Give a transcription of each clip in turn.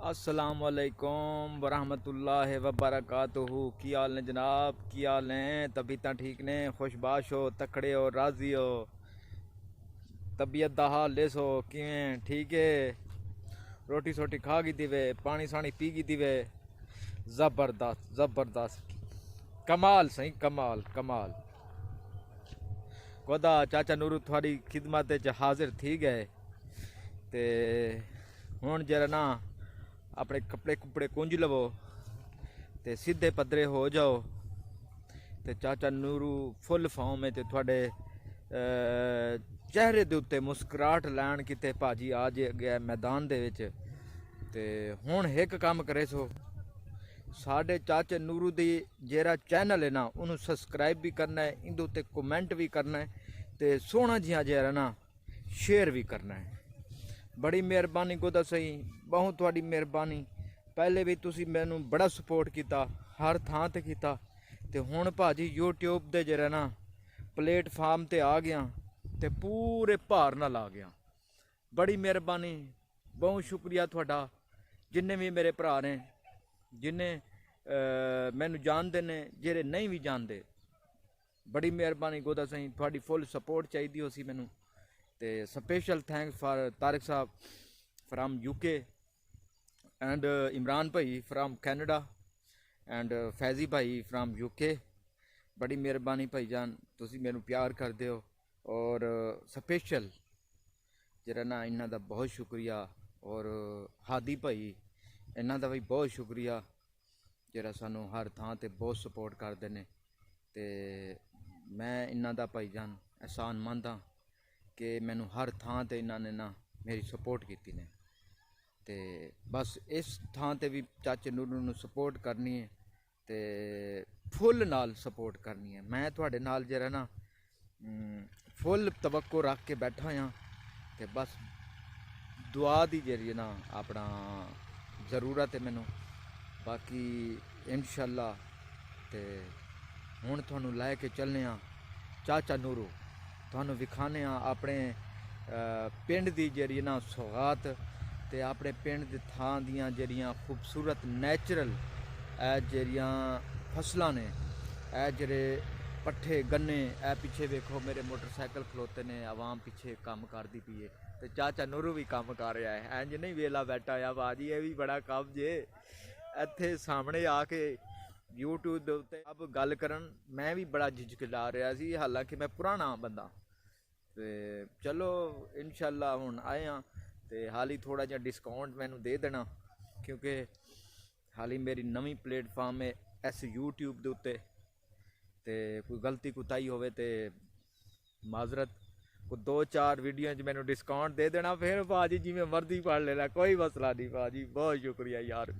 अस्सलाम वालेकुम वरहमतुल्लाहि वबरकातुहू। की हाल ने जनाब, की हाल ने? तबीयत ठीक ने? खुशबाश हो, तकड़े हो, राजी हो? तबीयत दा हाल दसो किवें? ठीक है? रोटी सोटी खा गई दिवे? पानी शानी पी गई दिवे? ज़बरदस्त ज़बरदस्त, कमाल सही, कमाल कमाल। खुदा चाचा नूरू थोड़ी खिदमत च हाजिर थी गए ते हुण जरा ना अपने कपड़े कुपड़े कुंज लवो ते सीधे पदरे हो जाओ। ते चाचा नूरू फुल फॉर्म है ते थोड़े चेहरे दे उत्ते मुस्कुराहट लैन किते भाजी आ गया मैदान दे विच। ते हुण एक काम करे सो, साढ़े चाचे नूरू दी जेरा चैनल है ना उन्होंने सब्सक्राइब भी करना है, इंदे उत्ते कमेंट भी करना है ते सोहना जिहा जेरा ना शेयर भी करना है। बड़ी मेहरबानी गोदा सही, बहुत थोड़ी मेहरबानी। पहले भी तुसी मैनू बड़ा सपोर्ट किया, हर थां ते किया ते हुण भाजी यूट्यूब दे जेरा ना प्लेटफार्म ते आ गया ते पूरे भार नाल आ गया। बड़ी मेहरबानी, बहुत शुक्रिया थोड़ा। जिन्ने भी मेरे भरा ने, जिन्ने मैनू जानते ने, जेरे नहीं भी जानते, बड़ी मेहरबानी गोदा सही। थोड़ी फुल सपोर्ट चाहिए हो सी मैनू ते स्पेशल थैंक्स फॉर तारिक साहब फ्राम यूके एंड इमरान भाई फ्राम कैनेडा एंड फैजी भाई फ्राम यूके। बड़ी मेहरबानी भाई जान, तुसी मैनू प्यार करते हो। और स्पेशल जरा ना इन्हों का बहुत शुक्रिया। और हादी भाई इन्हों का भी बहुत शुक्रिया जरा सानू हर थां ते बहुत सपोर्ट करते हैं। ते मैं इन्हों का भाई जान एहसान मंद हाँ कि मैनू हर थां ते इन्होंने ना मेरी सपोर्ट की ने। ते बस इस थां ते भी चाचे नूरू नू सपोर्ट करनी है ते फुल नाल सपोर्ट करनी है। मैं थोड़े नाल जरा ना फुल तवक्को रख के बैठा हाँ ते बस दुआ दी जरिए ना अपना ज़रूरत है मैनू। बाकी इंशाअल्लाह ते हुण तुहानू लै के चलने चाचा नूरू, तुहानू विखाने अपने पिंड दी जरिए ना सौगात ते अपने पिंड दे थां दियां जरियां खूबसूरत नैचुरल जरियां फसलां ने, जेरे पट्ठे गन्ने। पिछे वेखो मेरे मोटरसाइकिल खलोते ने, आवाम पिछे काम करती पी है ते चाचा नूरू भी काम कर रहा है। इंज नहीं वेला बैठा आ बाजी, ये भी बड़ा काम जे इत्थे सामने आके यूट्यूब के उत्ते अब गल करन मैं भी बड़ा झिझकला रहा सी, हालांकि मैं पुराना बंदा। ते चलो इंशाअल्लाह हुण आए हाँ ते हाली थोड़ा जिहा डिस्काउंट मैनू दे देना, क्योंकि हाली मेरी नवी प्लेटफार्म है इस यूट्यूब के उत्ते। ते कोई गलती कुताही होवे ते माजरत, को 2-4 वीडियो मैनू डिस्काउंट दे देना, फिर भाजी जिमें मर्जी पढ़ लेना, कोई मसला नहीं भाजी। बहुत शुक्रिया यार,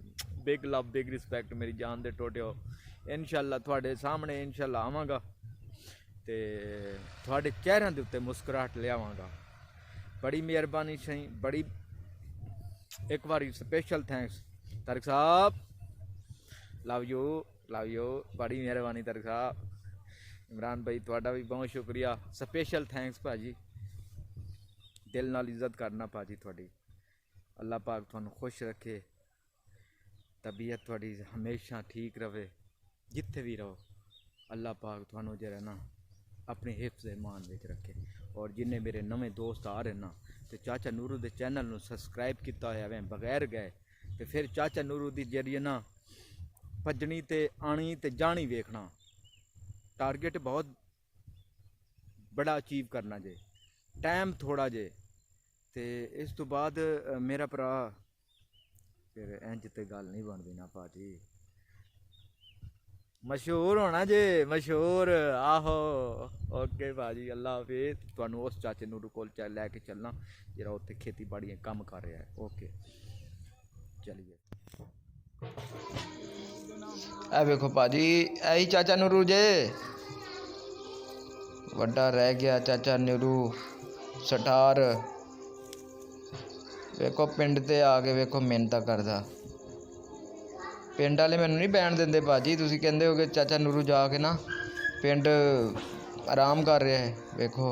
बिग लव बिग रिस्पैक्ट मेरी जान दे टोटे हो। इंशाअल्लाह थोड़े सामने इंशाअल्लाह आवांगा ते थोड़े चेहरों के उत्ते मुस्कुराहट लियावांगा। बड़ी मेहरबानी सही, बड़ी एक बार स्पेशल थैंक्स तारिक साहब, लव यू लव यू। बड़ी मेहरबानी तारिक साहब। इमरान भाई थोड़ा भी बहुत शुक्रिया, स्पेशल थैंक्स भाजी। दिल नाल इज्जत करना भाजी थोड़ी। अल्लाह पाक तुहानू खुश रखे, तबीयत थोड़ी हमेशा ठीक रहे, जिथे भी रहो अल्लाह पाक तुहानू जरा ना अपने हिफ्ज़ ईमान विच रखे। और जिन्हें मेरे नवे दोस्त आ रहे ना तो चाचा नूरू के चैनल नू सबसक्राइब किया होया वे बगैर गए तो फिर चाचा नूरू की जरिए ना भजनी ते आनी ते जानी वेखना। टारगेट बहुत बड़ा अचीव करना जे, टाइम थोड़ा जे। ते इस तो बाद मेरा भरा फिर इंज ते गल नहीं बनती ना भाजी, मशहूर होना जे, मशहूर। आहो ओके भाजी, अल्लाह हाफिज। तुहानू उस चाचे नूरू कोल लैके चलना जरा उत्थे खेती बाड़ियाँ कम कर रहा है। ओके चलिए। ए वेखो भाजी, यही चाचा नूरू जे, वड्डा रह गया चाचा नूरू स्टार। वेखो पिंड ते आके वेखो मिन्नतां करदा। पिंड वाले मैनू नहीं बैन देंदे भाजी, तुसीं कहंदे हो कि चाचा नूरू जाके ना पिंड आराम कर रहा है। वेखो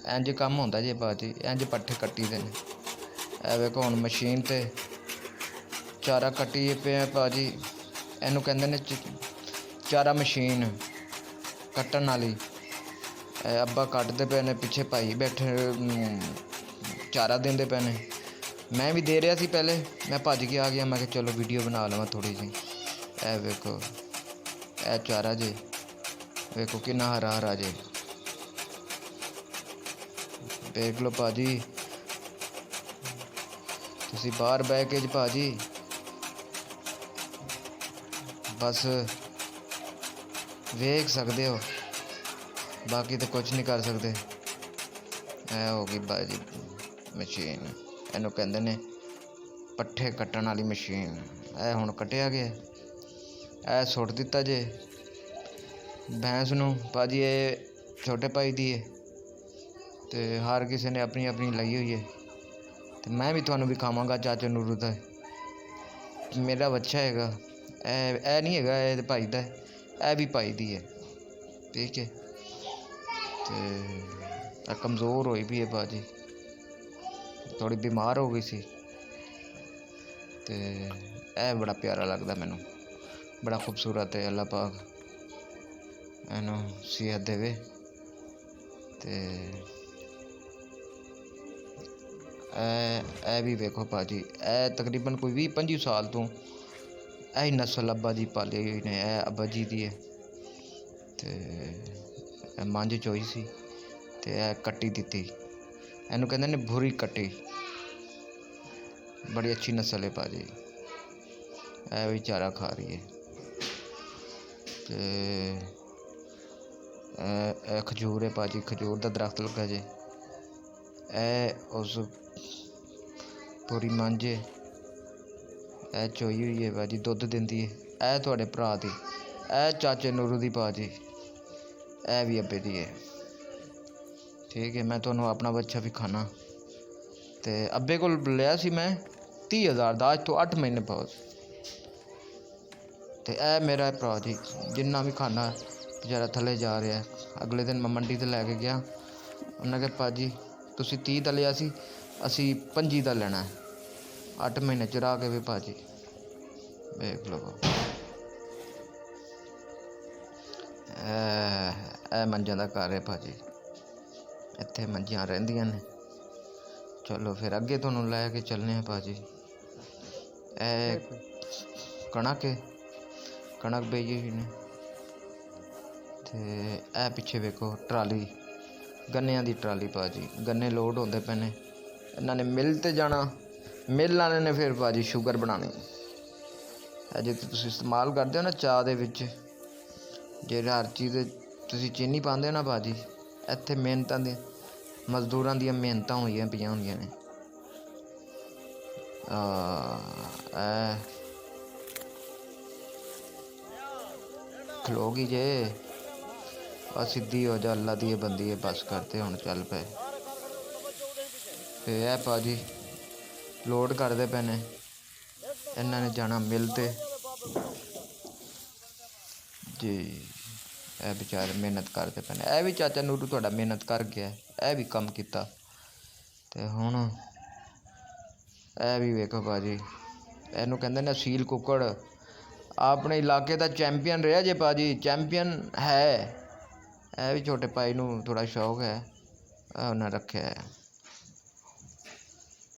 इंज कम होंदा जे भाजी, इंज पट्ठे कट्टी दे ने। ਇਹ ਵੇਖੋ ਹੁਣ ਮਸ਼ੀਨ ਤੇ ਚਾਰਾ ਕੱਟੀ ਪਿਆ ਭਾਜੀ। ਇਹਨੂੰ ਕਹਿੰਦੇ ਨੇ ਚਾਰਾ ਮਸ਼ੀਨ ਕੱਟਣ ਵਾਲੀ। ਇਹ ਅੱਬਾ ਕੱਟਦੇ ਪਏ ਨੇ, ਪਿੱਛੇ ਭਾਈ ਬੈਠੇ ਚਾਰਾ ਦਿੰਦੇ ਪਏ ਨੇ। ਮੈਂ ਵੀ ਦੇ ਰਿਹਾ ਸੀ ਪਹਿਲੇ, ਮੈਂ ਭੱਜ ਕੇ ਆ ਗਿਆ। ਮੈਂ ਕਿਹਾ ਚਲੋ ਵੀਡੀਓ ਬਣਾ ਲਵਾਂ ਥੋੜ੍ਹੀ ਜਿਹੀ। ਇਹ ਵੇਖੋ ਇਹ ਚਾਰਾ ਜੇ, ਵੇਖੋ ਕਿੰਨਾ ਹਰਾ ਹਰਾ ਜੇ। ਦੇਖ ਲਓ ਭਾਜੀ, ਤੁਸੀਂ ਬਾਹਰ ਬਹਿ ਕੇ ਭਾਜੀ ਬਸ ਵੇਖ ਸਕਦੇ ਹੋ, ਬਾਕੀ ਤਾਂ ਕੁਝ ਨਹੀਂ ਕਰ ਸਕਦੇ। ਇਹ ਹੋ ਗਈ ਭਾਜੀ ਮਸ਼ੀਨ, ਇਹਨੂੰ ਕਹਿੰਦੇ ਨੇ ਪੱਠੇ ਕੱਟਣ ਵਾਲੀ ਮਸ਼ੀਨ। ਇਹ ਹੁਣ ਕੱਟਿਆ ਗਿਆ, ਇਹ ਸੁੱਟ ਦਿੱਤਾ ਜੇ ਭੈਂਸ ਨੂੰ ਭਾਜੀ। ਇਹ ਛੋਟੇ ਭਾਈ ਦੀ ਹੈ ਅਤੇ ਹਰ ਕਿਸੇ ਨੇ ਆਪਣੀ ਆਪਣੀ ਲਈ ਹੋਈ ਹੈ। ਅਤੇ ਮੈਂ ਵੀ ਤੁਹਾਨੂੰ ਵਿਖਾਵਾਂਗਾ ਚਾਚਾ ਨੂਰੂ ਦਾ ਮੇਰਾ ਬੱਚਾ ਹੈਗਾ। ਇਹ ਨਹੀਂ ਹੈਗਾ ਇਹ ਭਾਈ ਦਾ, ਇਹ ਵੀ ਭਾਈ ਦੀ ਹੈ, ਠੀਕ ਹੈ। ਅਤੇ ਕਮਜ਼ੋਰ ਹੋਈ ਵੀ ਹੈ ਭਾਜੀ, ਥੋੜ੍ਹੀ ਬਿਮਾਰ ਹੋ ਗਈ ਸੀ। ਅਤੇ ਇਹ ਬੜਾ ਪਿਆਰਾ ਲੱਗਦਾ ਮੈਨੂੰ, ਬੜਾ ਖੂਬਸੂਰਤ ਹੈ। ਅੱਲਾ ਪਾਕ ਇਹਨੂੰ ਸਿਹਤ ਦੇਵੇ। ਅਤੇ ਇਹ ਵੀ ਵੇਖੋ ਭਾਜੀ, ਇਹ ਤਕਰੀਬਨ ਕੋਈ 20-25 ਸਾਲ ਤੋਂ ਇਹ ਨਸਲ ਅੱਬਾ ਜੀ ਪਾਲੀ ਹੋਈ ਨੇ। ਇਹ ਅੱਬਾ ਜੀ ਦੀ ਹੈ। ਅਤੇ ਇਹ ਮੰਝ ਚੋਈ ਸੀ ਅਤੇ ਇਹ ਕੱਟੀ ਦਿੱਤੀ। ਇਹਨੂੰ ਕਹਿੰਦੇ ਨੇ ਭੂਰੀ ਕੱਟੀ, ਬੜੀ ਅੱਛੀ ਨਸਲ ਹੈ ਭਾਜੀ। ਇਹ ਵੀ ਚਾਰਾ ਖਾ ਰਹੀ ਹੈ। ਅਤੇ ਇਹ ਖਜੂਰ ਹੈ ਭਾਜੀ, ਖਜੂਰ ਦਾ ਦਰਖਤ ਲੱਗਾ ਜੇ। ਇਹ ਉਸ ਪੂਰੀ ਮੰਝ ਹੈ, ਇਹ ਚੋਈ ਹੋਈ ਹੈ ਭਾਜੀ, ਦੁੱਧ ਦਿੰਦੀ ਹੈ। ਇਹ ਤੁਹਾਡੇ ਭਰਾ ਦੀ, ਇਹ ਚਾਚੇ ਨੂਰੂ ਦੀ ਭਾਜੀ, ਇਹ ਵੀ ਅੱਬੇ ਦੀ ਹੈ, ਠੀਕ ਹੈ। ਮੈਂ ਤੁਹਾਨੂੰ ਆਪਣਾ ਬੱਚਾ ਵਿਖਾਣਾ। ਅਤੇ ਅੱਬੇ ਕੋਲ ਲਿਆ ਸੀ ਮੈਂ 30,000 ਦਾ, ਅੱਜ ਤੋਂ 8 ਮਹੀਨੇ ਬਾਅਦ। ਅਤੇ ਇਹ ਮੇਰਾ ਭਰਾ ਜੀ, ਜਿੰਨਾ ਵੀ ਖਾਣਾ ਬੇਚਾਰਾ ਥੱਲੇ ਜਾ ਰਿਹਾ। ਅਗਲੇ ਦਿਨ ਮੈਂ ਮੰਡੀ 'ਤੇ ਲੈ ਕੇ ਗਿਆ, ਉਹਨਾਂ ਕਿਹਾ ਭਾਜੀ ਤੁਸੀਂ 30 ਦਾ ਲਿਆ ਸੀ, ਅਸੀਂ 25 ਦਾ ਲੈਣਾ। 8 ਮਹੀਨੇ ਚਰਾ ਕੇ ਵੀ ਭਾਜੀ ਵੇਖ ਲਓ। ਇਹ ਮੰਝਾਂ ਦਾ ਘਰ ਹੈ ਭਾਜੀ, ਇੱਥੇ ਮੰਝਾਂ ਰਹਿੰਦੀਆਂ ਨੇ। ਚਲੋ ਫਿਰ ਅੱਗੇ ਤੁਹਾਨੂੰ ਲੈ ਕੇ ਚੱਲਦੇ ਹਾਂ ਭਾਜੀ। ਇਹ ਕਣਕ ਹੈ, ਕਣਕ ਬੀਜੀ ਹੋਈ ਨੇ। ਅਤੇ ਇਹ ਪਿੱਛੇ ਵੇਖੋ ਟਰਾਲੀ, ਗੰਨਿਆਂ ਦੀ ਟਰਾਲੀ ਭਾਜੀ। ਗੰਨੇ ਲੋਡ ਹੁੰਦੇ ਪਏ ਨੇ, ਇਹਨਾਂ ਨੇ ਮਿੱਲ 'ਤੇ ਜਾਣਾ। ਮਿੱਲ ਵਾਲੇ ਨੇ ਫਿਰ ਭਾਜੀ ਸ਼ੂਗਰ ਬਣਾਉਣੀ। ਇਹ ਜੇ ਤੁਸੀਂ ਇਸਤੇਮਾਲ ਕਰਦੇ ਹੋ ਨਾ ਚਾਹ ਦੇ ਵਿੱਚ, ਜੇ ਹਰ ਚੀਜ਼ ਤੁਸੀਂ ਚੀਨੀ ਪਾਉਂਦੇ ਹੋ ਨਾ ਭਾਜੀ, ਇੱਥੇ ਮਿਹਨਤਾਂ ਦੇ ਮਜ਼ਦੂਰਾਂ ਦੀਆਂ ਮਿਹਨਤਾਂ ਹੋਈਆਂ ਪਈਆਂ ਹੁੰਦੀਆਂ ਨੇ। ਖਲੋ ਗਈ ਜੇ, ਆ ਸਿੱਧੀ ਹੋ ਜਾ, ਅੱਲਾ ਦੀ ਬੰਦੀ ਹੈ, ਬਸ ਕਰਤੇ ਹੁਣ ਚੱਲ ਪਏ। ਅਤੇ ਇਹ ਭਾਜੀ ਲੋਡ ਕਰਦੇ ਪਏ ਨੇ, ਇਹਨਾਂ ਨੇ ਜਾਣਾ ਮਿਲ 'ਤੇ ਜੀ। ਇਹ ਵਿਚਾਰੇ ਮਿਹਨਤ ਕਰਦੇ ਪਏ ਨੇ। ਇਹ ਵੀ ਚਾਚਾ ਨੂਰੂ ਤੁਹਾਡਾ ਮਿਹਨਤ ਕਰ ਗਿਆ, ਇਹ ਵੀ ਕੰਮ ਕੀਤਾ। ਅਤੇ ਹੁਣ ਇਹ ਵੀ ਵੇਖੋ ਭਾਜੀ, ਇਹਨੂੰ ਕਹਿੰਦੇ ਨੇ ਅਸੀਲ ਕੁੱਕੜ। ਆਪਣੇ ਇਲਾਕੇ ਦਾ ਚੈਂਪੀਅਨ ਰਿਹਾ ਜੇ ਭਾਜੀ, ਚੈਂਪੀਅਨ ਹੈ। ਇਹ ਵੀ ਛੋਟੇ ਭਾਈ ਨੂੰ ਥੋੜ੍ਹਾ ਸ਼ੌਕ ਹੈ, ਉਹਨਾਂ ਰੱਖਿਆ ਹੈ।